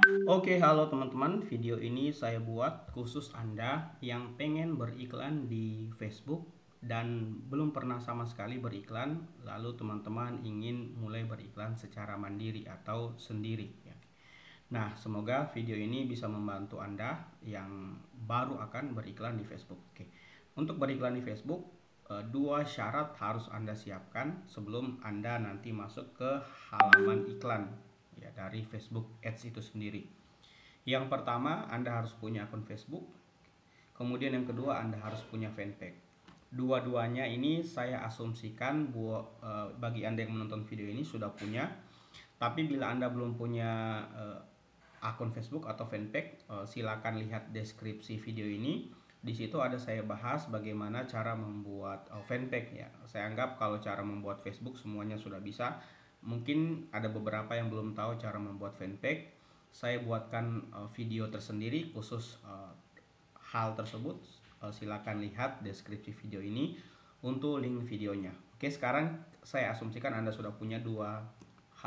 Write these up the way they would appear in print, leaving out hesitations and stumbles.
Oke, halo teman-teman. Video ini saya buat khusus Anda yang pengen beriklan di Facebook dan belum pernah sama sekali beriklan, lalu teman-teman ingin mulai beriklan secara mandiri atau sendiri ya. Nah, semoga video ini bisa membantu Anda yang baru akan beriklan di Facebook. Oke. Untuk beriklan di Facebook, dua syarat harus Anda siapkan sebelum Anda nanti masuk ke halaman iklan ya dari Facebook Ads itu sendiri. Yang pertama, Anda harus punya akun Facebook. Kemudian yang kedua, Anda harus punya fanpage. Dua-duanya ini saya asumsikan bagi Anda yang menonton video ini sudah punya. Tapi bila Anda belum punya akun Facebook atau fanpage, silakan lihat deskripsi video ini. Di situ ada saya bahas bagaimana cara membuat fanpage ya. Saya anggap kalau cara membuat Facebook semuanya sudah bisa. Mungkin ada beberapa yang belum tahu cara membuat fanpage. Saya buatkan video tersendiri khusus hal tersebut. Silakan lihat deskripsi video ini untuk link videonya. Oke, sekarang saya asumsikan Anda sudah punya dua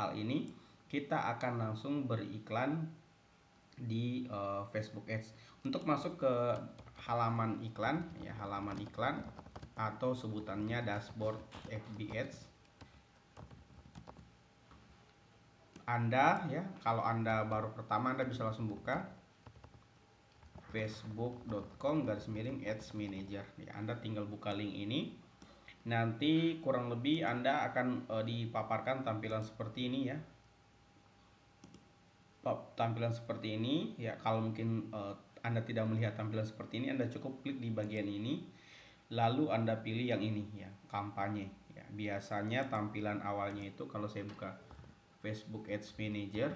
hal ini. Kita akan langsung beriklan di Facebook Ads. Untuk masuk ke halaman iklan ya, halaman iklan atau sebutannya dashboard FB Ads. Anda ya, kalau Anda baru pertama Anda bisa langsung buka facebook.com/ads manager ya. Anda tinggal buka link ini. Nanti kurang lebih Anda akan dipaparkan tampilan seperti ini ya. Tampilan seperti ini ya. Kalau mungkin Anda tidak melihat tampilan seperti ini, Anda cukup klik di bagian ini, lalu Anda pilih yang ini ya, kampanye ya. Biasanya tampilan awalnya itu kalau saya buka Facebook Ads Manager,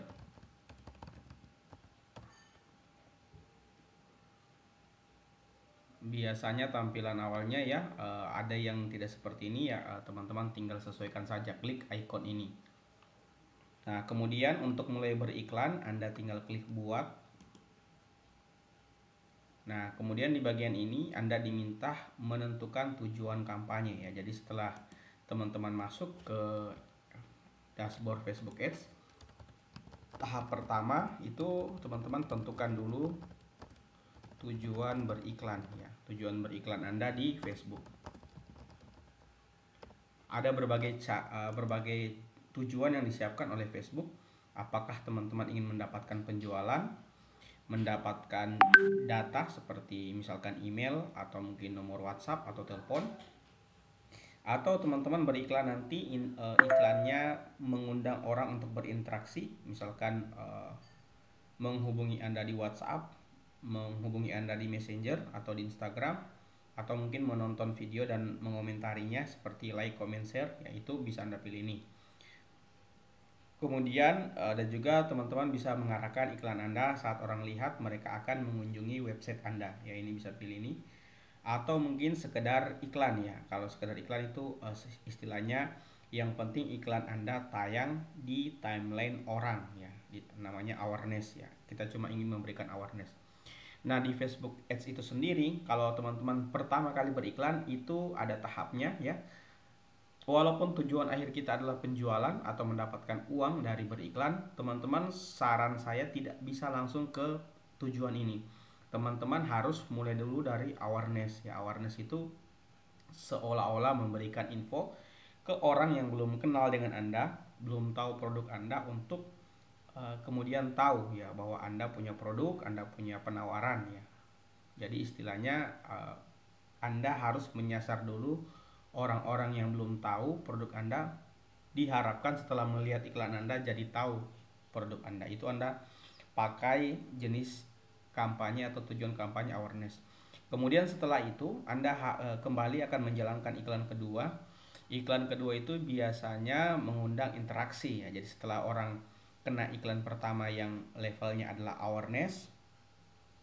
biasanya tampilan awalnya ya ada yang tidak seperti ini ya. Teman-teman tinggal sesuaikan saja, klik icon ini. Nah, kemudian untuk mulai beriklan Anda tinggal klik buat. Nah, kemudian di bagian ini Anda diminta menentukan tujuan kampanye ya. Jadi setelah teman-teman masuk ke dashboard Facebook Ads, tahap pertama itu teman-teman tentukan dulu tujuan beriklan ya. Tujuan beriklan Anda di Facebook. Ada berbagai tujuan yang disiapkan oleh Facebook. Apakah teman-teman ingin mendapatkan penjualan, mendapatkan data seperti misalkan email atau mungkin nomor WhatsApp atau telepon, atau teman-teman beriklan nanti iklannya mengundang orang untuk berinteraksi, misalkan menghubungi Anda di WhatsApp, menghubungi Anda di Messenger atau di Instagram, atau mungkin menonton video dan mengomentarinya seperti like, comment, share, yaitu bisa Anda pilih ini. Kemudian dan juga teman-teman bisa mengarahkan iklan Anda saat orang lihat mereka akan mengunjungi website Anda. Ya, ini bisa pilih ini. Atau mungkin sekedar iklan ya. Kalau sekedar iklan itu istilahnya yang penting iklan Anda tayang di timeline orang ya. Namanya awareness ya. Kita cuma ingin memberikan awareness. Nah, di Facebook Ads itu sendiri, kalau teman-teman pertama kali beriklan itu ada tahapnya ya. Walaupun tujuan akhir kita adalah penjualan atau mendapatkan uang dari beriklan, teman-teman saran saya tidak bisa langsung ke tujuan ini. Teman-teman harus mulai dulu dari awareness ya. Awareness itu seolah-olah memberikan info ke orang yang belum kenal dengan Anda, belum tahu produk Anda untuk kemudian tahu ya bahwa Anda punya produk, Anda punya penawaran ya. Jadi istilahnya Anda harus menyasar dulu orang-orang yang belum tahu produk Anda. Diharapkan setelah melihat iklan Anda jadi tahu produk Anda. Itu Anda pakai jenis kampanye atau tujuan kampanye awareness. Kemudian setelah itu Anda kembali akan menjalankan iklan kedua. Iklan kedua itu biasanya mengundang interaksi ya. Jadi setelah orang kena iklan pertama yang levelnya adalah awareness,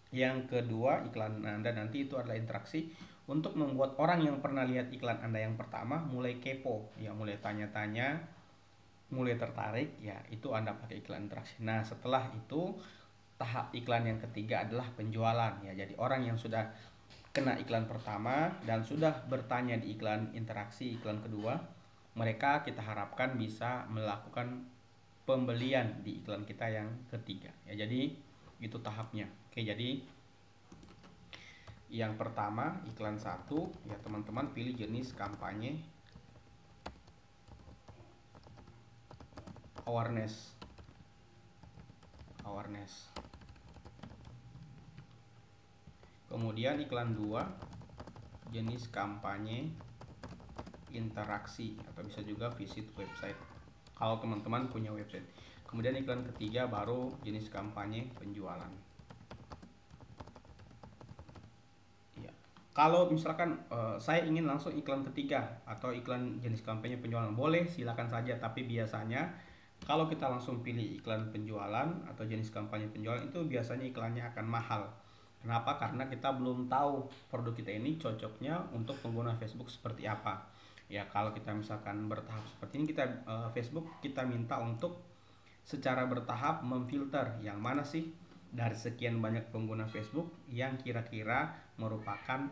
yang kedua iklan Anda nanti itu adalah interaksi untuk membuat orang yang pernah lihat iklan Anda yang pertama mulai kepo ya, mulai tanya-tanya, mulai tertarik ya. Itu Anda pakai iklan interaksi. Nah, setelah itu tahap iklan yang ketiga adalah penjualan ya. Jadi orang yang sudah kena iklan pertama dan sudah bertanya di iklan interaksi iklan kedua, mereka kita harapkan bisa melakukan pembelian di iklan kita yang ketiga ya. Jadi itu tahapnya. Oke, jadi yang pertama iklan 1 ya, teman-teman pilih jenis kampanye awareness. Kemudian iklan 2 jenis kampanye interaksi atau bisa juga visit website kalau teman-teman punya website. Kemudian iklan ketiga baru jenis kampanye penjualan. Ya. Kalau misalkan saya ingin langsung iklan ketiga atau iklan jenis kampanye penjualan, boleh, silakan saja. Tapi biasanya kalau kita langsung pilih iklan penjualan atau jenis kampanye penjualan, itu biasanya iklannya akan mahal. Kenapa? Karena kita belum tahu produk kita ini cocoknya untuk pengguna Facebook seperti apa. Ya, kalau kita misalkan bertahap seperti ini, kita Facebook kita minta untuk secara bertahap memfilter yang mana sih dari sekian banyak pengguna Facebook yang kira-kira merupakan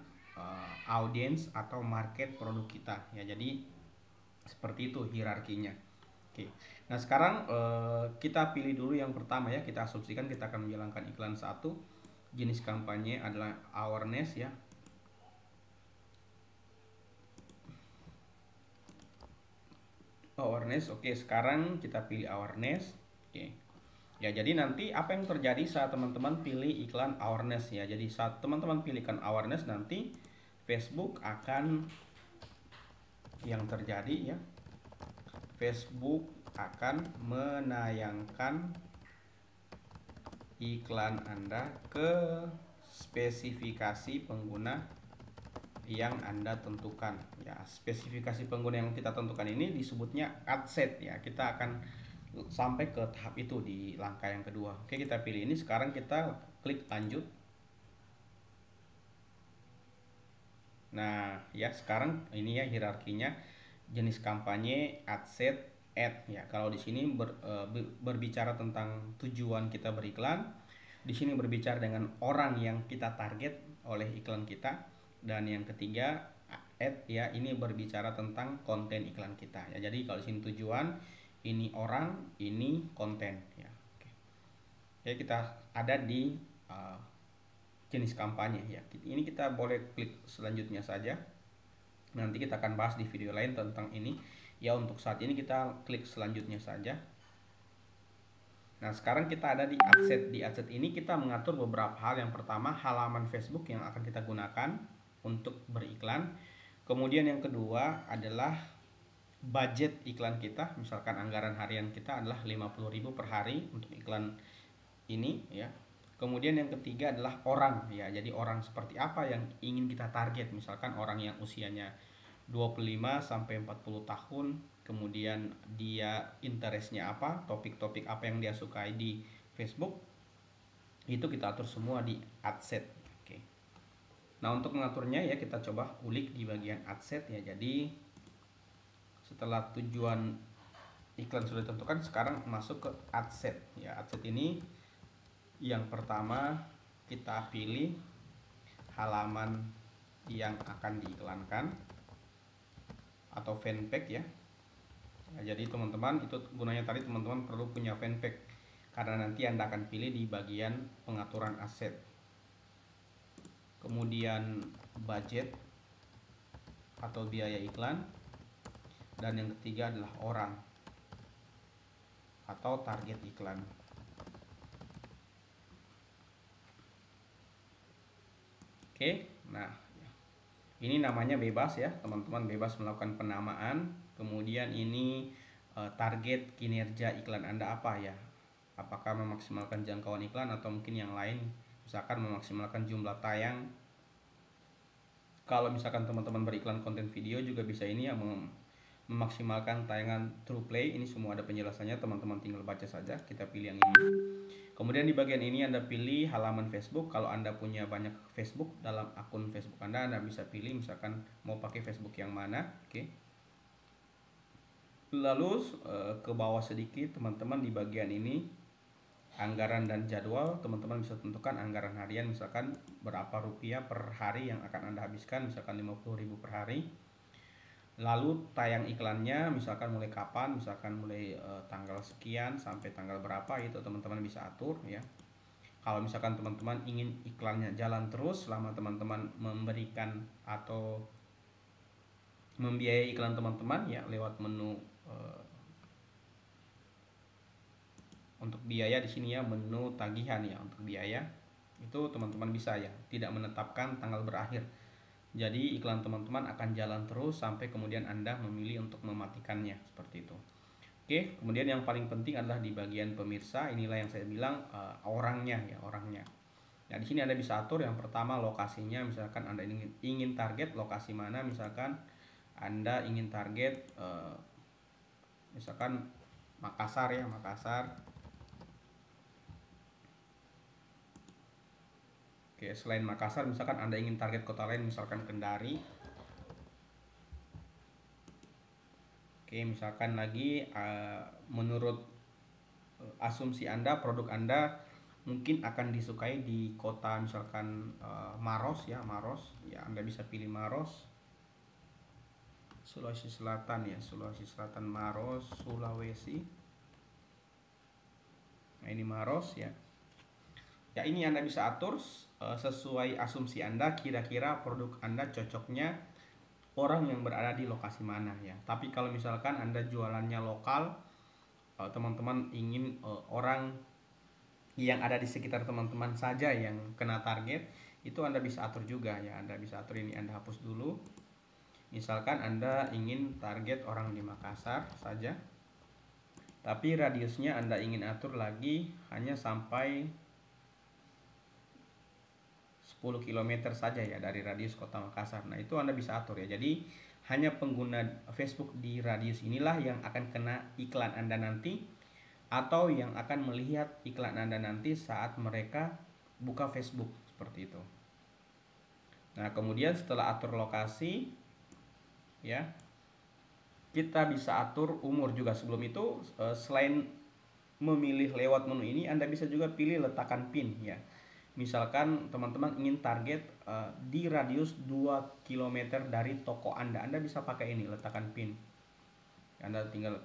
audiens atau market produk kita ya. Jadi seperti itu hierarkinya. Oke. Nah, sekarang kita pilih dulu yang pertama ya. Kita asumsikan kita akan menjalankan iklan 1. Jenis kampanye adalah awareness ya. Awareness. Oke, sekarang kita pilih awareness. Oke. Ya, jadi nanti apa yang terjadi saat teman-teman pilih iklan awareness ya. Jadi saat teman-teman pilihkan awareness, nanti Facebook akan yang terjadi ya. Facebook akan menayangkan iklan Anda ke spesifikasi pengguna yang Anda tentukan. Ya, spesifikasi pengguna yang kita tentukan ini disebutnya ad set ya. Kita akan sampai ke tahap itu di langkah yang kedua. Oke, kita pilih ini. Sekarang kita klik lanjut. Nah, ya sekarang ini ya hierarkinya, jenis kampanye, ad set, ad ya. Kalau di sini berbicara tentang tujuan kita beriklan, di sini berbicara dengan orang yang kita target oleh iklan kita, dan yang ketiga ad ya, ini berbicara tentang konten iklan kita ya. Jadi kalau di sini tujuan, ini orang, ini konten ya. Oke. Ya, kita ada di jenis kampanye ya. Ini kita boleh klik selanjutnya saja. Nanti kita akan bahas di video lain tentang ini. Ya, untuk saat ini kita klik selanjutnya saja. Nah, sekarang kita ada di adset. Di adset ini kita mengatur beberapa hal. Yang pertama, halaman Facebook yang akan kita gunakan untuk beriklan. Kemudian yang kedua adalah budget iklan kita. Misalkan anggaran harian kita adalah 50.000 per hari untuk iklan ini ya. Kemudian yang ketiga adalah orang ya. Jadi orang seperti apa yang ingin kita target. Misalkan orang yang usianya 25 sampai 40 tahun, kemudian dia interestnya apa, topik-topik apa yang dia sukai di Facebook, itu kita atur semua di adset. Oke. Nah, untuk mengaturnya ya kita coba ulik di bagian adset ya. Jadi setelah tujuan iklan sudah ditentukan, sekarang masuk ke adset ya. Adset ini yang pertama kita pilih halaman yang akan diiklankan atau fanpage ya. Nah, jadi teman-teman, itu gunanya tadi teman-teman perlu punya fanpage karena nanti Anda akan pilih di bagian pengaturan aset. Kemudian budget atau biaya iklan, dan yang ketiga adalah orang atau target iklan. Oke, nah ini namanya bebas ya, teman-teman bebas melakukan penamaan. Kemudian ini target kinerja iklan Anda apa ya? Apakah memaksimalkan jangkauan iklan atau mungkin yang lain? Misalkan memaksimalkan jumlah tayang. Kalau misalkan teman-teman beriklan konten video juga bisa ini ya, memaksimalkan tayangan true play. Ini semua ada penjelasannya, teman-teman tinggal baca saja. Kita pilih yang ini. Kemudian di bagian ini Anda pilih halaman Facebook. Kalau Anda punya banyak Facebook dalam akun Facebook Anda bisa pilih misalkan mau pakai Facebook yang mana. Oke. Lalu ke bawah sedikit teman-teman, di bagian ini anggaran dan jadwal, teman-teman bisa tentukan anggaran harian, misalkan berapa rupiah per hari yang akan Anda habiskan, misalkan 50.000 per hari. Lalu tayang iklannya misalkan mulai kapan, misalkan mulai tanggal sekian sampai tanggal berapa, itu teman-teman bisa atur ya. Kalau misalkan teman-teman ingin iklannya jalan terus selama teman-teman memberikan atau membiayai iklan teman-teman ya lewat menu untuk biaya di sini ya, menu tagihan ya. Untuk biaya itu teman-teman bisa ya tidak menetapkan tanggal berakhir. Jadi iklan teman-teman akan jalan terus sampai kemudian Anda memilih untuk mematikannya, seperti itu. Oke, kemudian yang paling penting adalah di bagian pemirsa. Inilah yang saya bilang orangnya ya, orangnya. Nah, di sini Anda bisa atur yang pertama lokasinya, misalkan Anda ingin target lokasi mana, misalkan Anda ingin target misalkan Makassar ya, Makassar. Oke, selain Makassar misalkan Anda ingin target kota lain, misalkan Kendari. Oke, misalkan lagi menurut asumsi Anda, produk Anda mungkin akan disukai di kota misalkan Maros ya, Maros. Ya, Anda bisa pilih Maros. Sulawesi Selatan ya, Sulawesi Selatan, Maros, Sulawesi. Nah, ini Maros ya. Ya, ini Anda bisa atur sesuai asumsi Anda, kira-kira produk Anda cocoknya orang yang berada di lokasi mana ya. Tapi kalau misalkan Anda jualannya lokal, teman-teman ingin orang yang ada di sekitar teman-teman saja yang kena target, itu Anda bisa atur juga ya. Anda bisa atur ini, Anda hapus dulu. Misalkan Anda ingin target orang di Makassar saja, tapi radiusnya Anda ingin atur lagi hanya sampai 10 km saja ya dari radius kota Makassar. Nah, itu Anda bisa atur ya. Jadi hanya pengguna Facebook di radius inilah yang akan kena iklan Anda nanti, atau yang akan melihat iklan Anda nanti saat mereka buka Facebook, seperti itu. Nah, kemudian setelah atur lokasi ya, kita bisa atur umur juga. Sebelum itu selain memilih lewat menu ini, Anda bisa juga pilih letakkan pin ya. Misalkan teman-teman ingin target di radius 2 km dari toko Anda, Anda bisa pakai ini, letakkan pin. Anda tinggal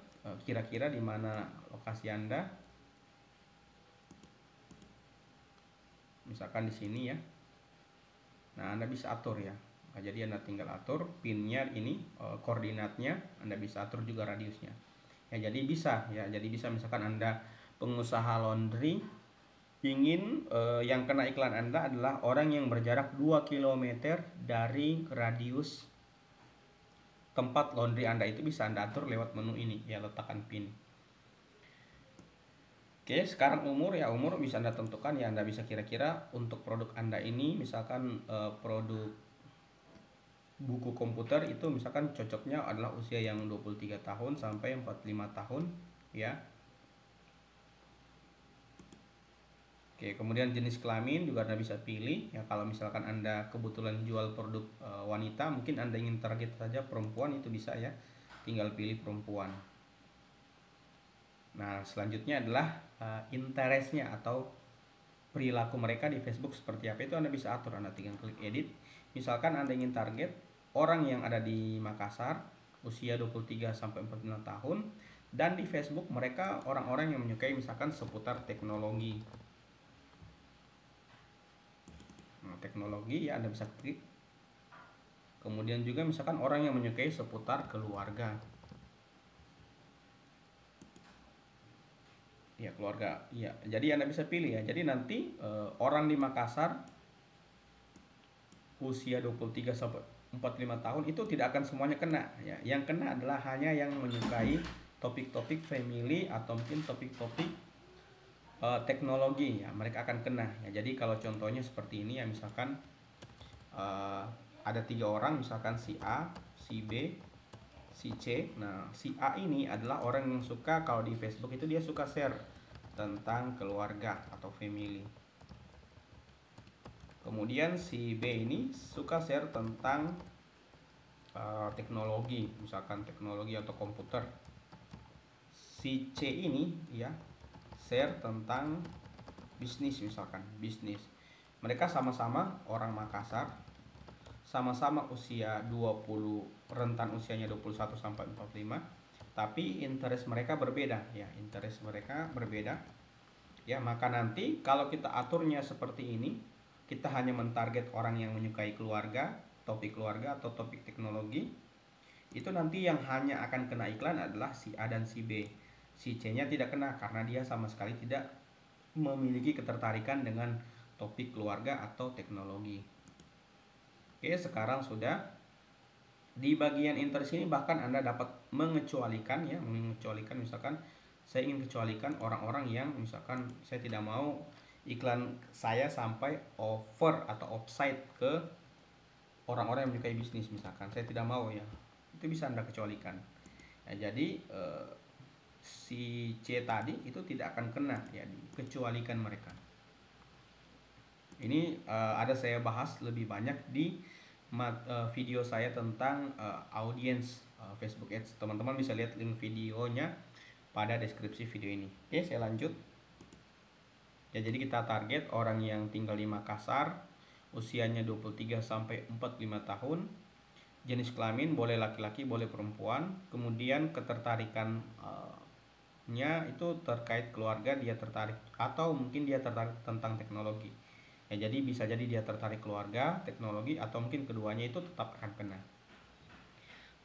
kira-kira di mana lokasi Anda. Misalkan di sini ya. Nah, Anda bisa atur ya. Nah, jadi Anda tinggal atur pinnya ini, koordinatnya, Anda bisa atur juga radiusnya. Ya, jadi bisa ya. Jadi bisa misalkan Anda pengusaha laundry ingin yang kena iklan Anda adalah orang yang berjarak 2 km dari radius tempat laundry Anda, itu bisa Anda atur lewat menu ini ya, letakkan pin. Oke, sekarang umur ya, umur bisa Anda tentukan ya. Anda bisa kira-kira untuk produk Anda ini misalkan produk buku komputer, itu misalkan cocoknya adalah usia yang 23 tahun sampai 45 tahun ya. Oke, kemudian jenis kelamin juga Anda bisa pilih ya. Kalau misalkan Anda kebetulan jual produk wanita, mungkin Anda ingin target saja perempuan, itu bisa ya. Tinggal pilih perempuan. Nah, selanjutnya adalah interestnya atau perilaku mereka di Facebook seperti apa, itu Anda bisa atur. Anda tinggal klik edit. Misalkan Anda ingin target orang yang ada di Makassar, usia 23 sampai 45 tahun, dan di Facebook mereka orang-orang yang menyukai misalkan seputar teknologi. Nah, teknologi ya, Anda bisa klik. Kemudian juga misalkan orang yang menyukai seputar keluarga. Ya, keluarga. Ya, jadi Anda bisa pilih ya. Jadi nanti orang di Makassar usia 23 sampai 45 tahun itu tidak akan semuanya kena ya. Yang kena adalah hanya yang menyukai topik-topik family atau mungkin topik-topik teknologi ya, mereka akan kena ya. Jadi kalau contohnya seperti ini ya, misalkan ada 3 orang, misalkan si A, si B, si C. Nah, si A ini adalah orang yang suka, kalau di Facebook itu dia suka share tentang keluarga atau family. Kemudian si B ini suka share tentang teknologi, misalkan teknologi atau komputer. Si C ini ya share tentang bisnis, misalkan bisnis. Mereka sama-sama orang Makassar, sama-sama usia 20, rentan usianya 21 sampai 45, tapi interest mereka berbeda ya, interest mereka berbeda. Ya, maka nanti kalau kita aturnya seperti ini, kita hanya mentarget orang yang menyukai keluarga, topik keluarga atau topik teknologi, itu nanti yang hanya akan kena iklan adalah si A dan si B. Si C-nya tidak kena karena dia sama sekali tidak memiliki ketertarikan dengan topik keluarga atau teknologi. Oke, sekarang sudah di bagian interest ini bahkan Anda dapat mengecualikan ya, mengecualikan misalkan saya ingin kecualikan orang-orang yang misalkan saya tidak mau iklan saya sampai over atau offside ke orang-orang yang menyukai bisnis misalkan. Saya tidak mau ya. Itu bisa Anda kecualikan. Ya, jadi si C tadi itu tidak akan kena ya, dikecualikan mereka. Ini ada saya bahas lebih banyak di video saya tentang audience Facebook Ads. Teman-teman bisa lihat link videonya pada deskripsi video ini. Oke, saya lanjut. Ya, jadi kita target orang yang tinggal di Makassar, usianya 23 sampai 45 tahun. Jenis kelamin boleh laki-laki, boleh perempuan. Kemudian ketertarikan nya itu terkait keluarga, dia tertarik atau mungkin dia tertarik tentang teknologi. Ya, jadi bisa jadi dia tertarik keluarga, teknologi, atau mungkin keduanya itu tetap akan kena.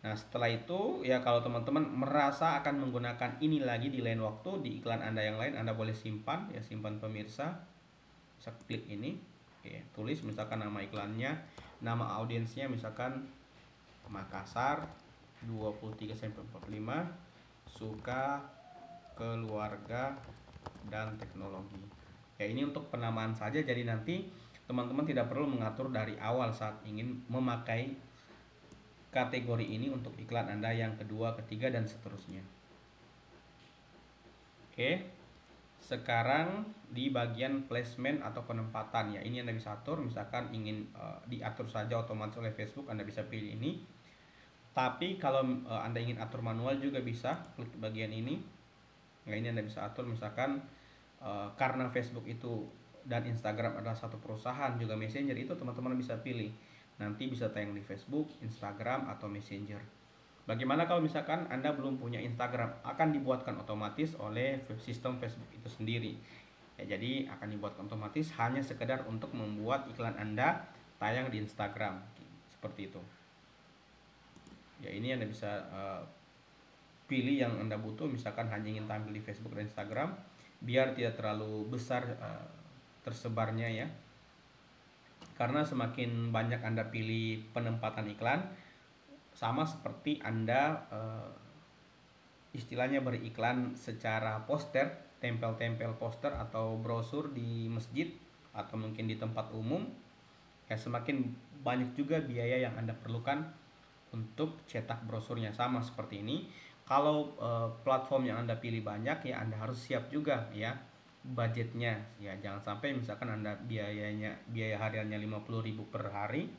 Nah, setelah itu ya kalau teman-teman merasa akan menggunakan ini lagi di lain waktu, di iklan Anda yang lain, Anda boleh simpan ya, simpan pemirsa. Bisa klik ini. Oke, tulis misalkan nama iklannya, nama audiensnya misalkan Makassar 23 sampai 45, suka keluarga dan teknologi. Ya, ini untuk penamaan saja, jadi nanti teman-teman tidak perlu mengatur dari awal saat ingin memakai kategori ini untuk iklan Anda yang kedua, ketiga, dan seterusnya. Oke, sekarang di bagian placement atau penempatan ya, ini Anda bisa atur, misalkan ingin diatur saja otomatis oleh Facebook, Anda bisa pilih ini. Tapi kalau Anda ingin atur manual juga bisa, klik bagian ini. Nah, ini Anda bisa atur misalkan karena Facebook itu dan Instagram adalah satu perusahaan juga Messenger, itu teman-teman bisa pilih nanti bisa tayang di Facebook, Instagram, atau Messenger. Bagaimana kalau misalkan Anda belum punya Instagram? Akan dibuatkan otomatis oleh sistem Facebook itu sendiri ya, jadi akan dibuatkan otomatis hanya sekedar untuk membuat iklan Anda tayang di Instagram seperti itu ya. Ini Anda bisa pilih yang Anda butuh, misalkan hanya ingin tampil di Facebook dan Instagram biar tidak terlalu besar tersebarnya ya, karena semakin banyak Anda pilih penempatan iklan, sama seperti Anda istilahnya beriklan secara poster, tempel-tempel poster atau brosur di masjid atau mungkin di tempat umum ya, semakin banyak juga biaya yang Anda perlukan untuk cetak brosurnya. Sama seperti ini, kalau platform yang Anda pilih banyak ya, Anda harus siap juga ya budgetnya ya, jangan sampai misalkan Anda biaya hariannya 50.000 per hari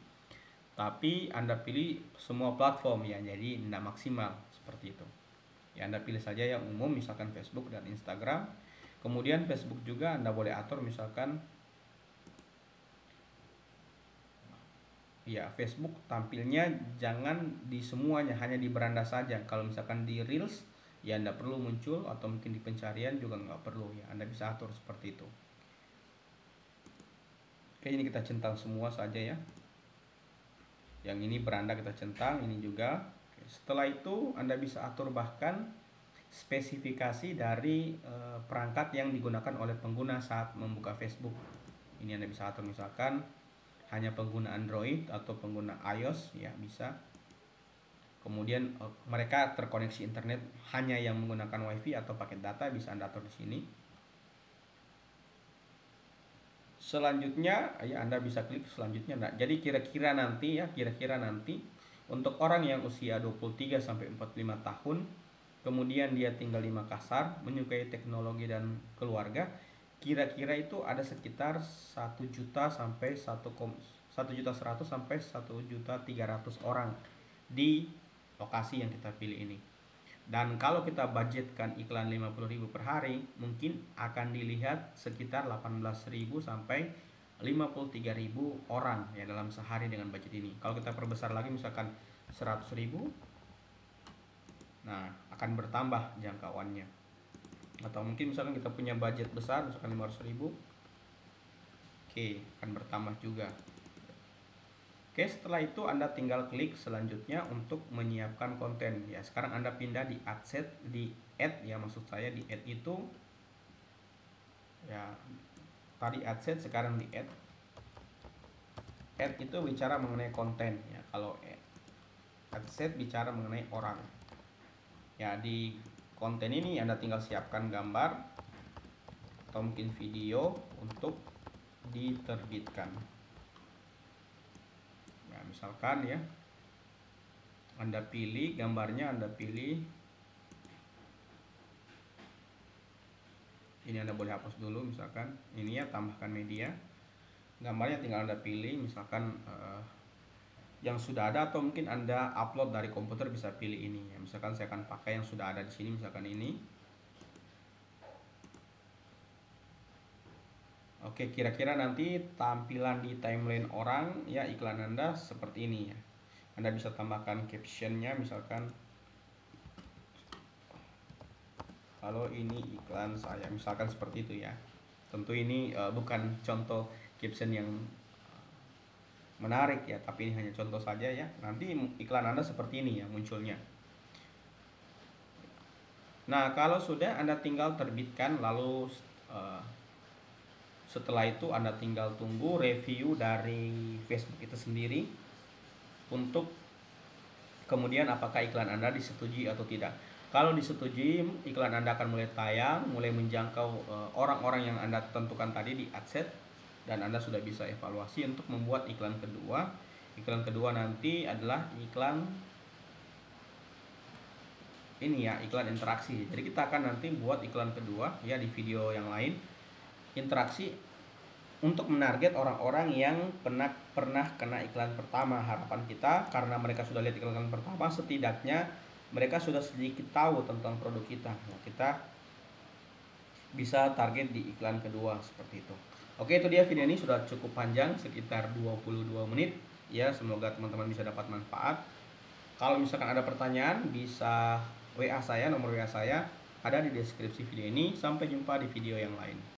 tapi Anda pilih semua platform ya, jadi tidak maksimal seperti itu ya. Anda pilih saja yang umum, misalkan Facebook dan Instagram. Kemudian Facebook juga Anda boleh atur misalkan ya, Facebook tampilnya jangan di semuanya, hanya di beranda saja. Kalau misalkan di Reels ya Anda perlu muncul, atau mungkin di pencarian juga nggak perlu ya, Anda bisa atur seperti itu. Oke, ini kita centang semua saja ya, yang ini beranda kita centang, ini juga. Oke, setelah itu Anda bisa atur bahkan spesifikasi dari perangkat yang digunakan oleh pengguna saat membuka Facebook. Ini Anda bisa atur misalkan hanya pengguna Android atau pengguna iOS ya, bisa. Kemudian mereka terkoneksi internet hanya yang menggunakan WiFi atau paket data, bisa Anda atur di sini. Selanjutnya ya Anda bisa klik selanjutnya. Nah, jadi kira-kira nanti ya, kira-kira nanti untuk orang yang usia 23 sampai 45 tahun, kemudian dia tinggal di Makassar, menyukai teknologi dan keluarga, kira-kira itu ada sekitar 1 juta sampai 1.100.000 sampai 1.300.000 orang di lokasi yang kita pilih ini. Dan kalau kita budgetkan iklan 50.000 per hari, mungkin akan dilihat sekitar 18.000 sampai 53.000 orang ya dalam sehari dengan budget ini. Kalau kita perbesar lagi misalkan 100.000, nah akan bertambah jangkauannya. Atau mungkin misalkan kita punya budget besar misalkan 500.000, oke, akan bertambah juga. Oke, setelah itu Anda tinggal klik selanjutnya untuk menyiapkan konten. Ya, sekarang Anda pindah di adset, di add ya, maksud saya di add itu ya, tadi adset sekarang di add. Add itu bicara mengenai konten ya. Kalau adset bicara mengenai orang. Ya, di konten ini Anda tinggal siapkan gambar atau mungkin video untuk diterbitkan. Ya, misalkan ya, Anda pilih gambarnya, Anda pilih ini, Anda boleh hapus dulu misalkan ini ya, tambahkan media. Gambarnya tinggal Anda pilih misalkan yang sudah ada, atau mungkin Anda upload dari komputer bisa pilih ini ya. Misalkan saya akan pakai yang sudah ada di sini, misalkan ini. Oke, kira-kira nanti tampilan di timeline orang ya iklan Anda seperti ini ya. Anda bisa tambahkan captionnya misalkan, kalau ini iklan saya, misalkan seperti itu ya. Tentu ini bukan contoh caption yang menarik ya, tapi ini hanya contoh saja ya. Nanti iklan Anda seperti ini ya munculnya. Nah, kalau sudah Anda tinggal terbitkan, lalu setelah itu Anda tinggal tunggu review dari Facebook itu sendiri untuk kemudian apakah iklan Anda disetujui atau tidak. Kalau disetujui, iklan Anda akan mulai tayang, mulai menjangkau orang-orang yang Anda tentukan tadi di adset, dan Anda sudah bisa evaluasi untuk membuat iklan kedua. Iklan kedua nanti adalah iklan ini ya, iklan interaksi. Jadi kita akan nanti buat iklan kedua ya di video yang lain, interaksi untuk menarget orang-orang yang pernah kena iklan pertama. Harapan kita karena mereka sudah lihat iklan pertama, setidaknya mereka sudah sedikit tahu tentang produk kita. Nah, kita bisa target di iklan kedua seperti itu. Oke, itu dia video ini, sudah cukup panjang sekitar 22 menit ya. Semoga teman-teman bisa dapat manfaat. Kalau misalkan ada pertanyaan bisa WA saya, nomor WA saya ada di deskripsi video ini. Sampai jumpa di video yang lain.